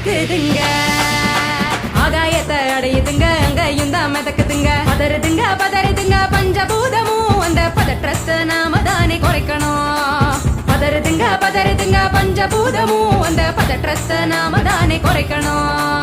பறக்குதுங்க ஆகாயத்தை அடையுதுங்க அங்கையும் தான் மிதக்குதுங்க பதறுதுங்க பதறுதுங்க பஞ்சபூதமும் அந்த பதற்றத்தை நாம தானே குறைக்கணும் பதறுதுங்க பதறுதுங்க பஞ்சபூதமும் அந்த பதற்றத்தை நாம தானே குறைக்கணும்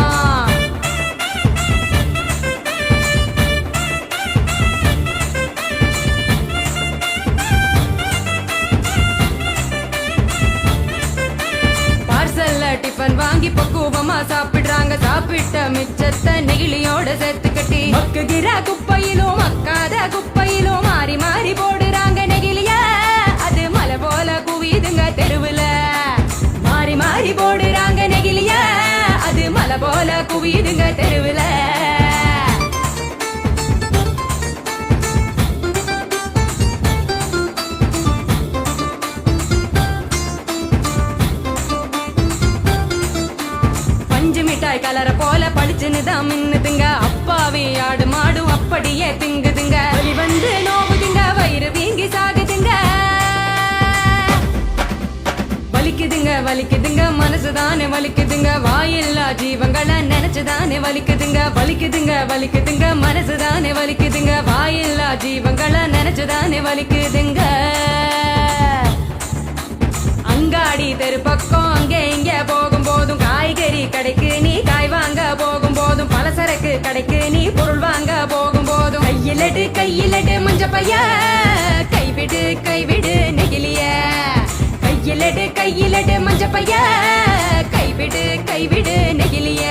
டிஃபன் வாங்கி பக்குவமா சாப்பிடுறாங்க சாப்பிட்ட மிச்சத்தை நெகிழியோட சேர்த்து கட்டி மக்குகிற குப்பையிலும் மக்காத குப்பையிலும் மாறி மாறி போடுறாங்க நெகிழிய அது மலை போல குவிதுங்க தெருவுல மாறி மாறி போடுறாங்க நெகிழிய அது மலை போல குவிதுங்க தெருவுல மிட்டாய் கலர போல படிச்சுன்னுதான் மின்னுதுங்க அப்பாவே ஆடு மாடும் அப்படியே திங்குதுங்க வலி வந்து நோவுதுங்க வயிறு வீங்கி சாகுதுங்க வலிக்குதுங்க வலிக்குதுங்க மனசுதானே வலிக்குதுங்க வாயில்லா ஜீவங்களை நினைச்சுதானே வலிக்குதுங்க வலிக்குதுங்க வலிக்குதுங்க மனசுதானே வலிக்குதுங்க வாயில்லா ஜீவங்களை நினைச்சுதானே வலிக்குதுங்க அங்காடி தெரு பக்கம் அங்கே இங்க போகும் போதும் காய்கறி கடைக்கு நீ காய் வாங்க போகும் போதும் பலசரக்கு கடைக்கு நீ பொருள் வாங்க போகும் போதும் கையிலடு மஞ்ச பைய கைவிடு கைவிடு நெகிழிய கையிலடு மஞ்ச பைய கைவிடு கைவிடு நெகிழிய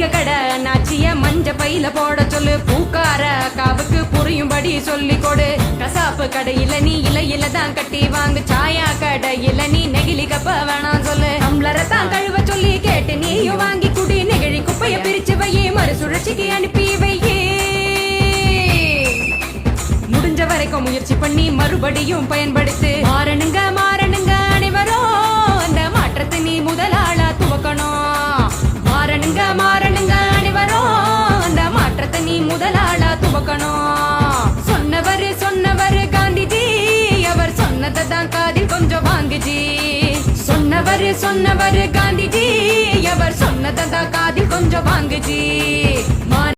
கடை நாச்சிய மஞ்ச பையில போட சொல்லு பூக்கார காவுக்கு புரியும்படி சொல்லி கொடு கசாப்பு கடையில நீ இலையில தான் கட்டி வாங்கு சாயா கடையில நீ நெகிழி கப்ப வேணாம் சொல்லு டம்ளரை தான் கழுவ சொல்லி கேட்டு நீயும் வாங்கி குடி நெகிழி குப்பைய பிரிச்சு வையே மறுசுழற்சிக்கு அனுப்பி வையே முடிஞ்ச வரைக்கும் முயற்சி பண்ணி மறுபடியும் பயன்படுத்து மாறணுங்க மாறணுங்க அனைவரும் அந்த மாற்றத்தை நீ முதலாளா துவக்கணும் மாறணுங்க மாறணுங்க அனைவரும் அந்த மாற்றத்தை நீ முதலாளா துவக்கணும் சொன்னவர் காந்திஜி அவர் சொன்னதை தான் காதில் கொஞ்சம் வாங்குஜி சொன்னவர் காந்திஜி அவர் சொன்னதை தான் காதில் கொஞ்சம் வாங்குஜி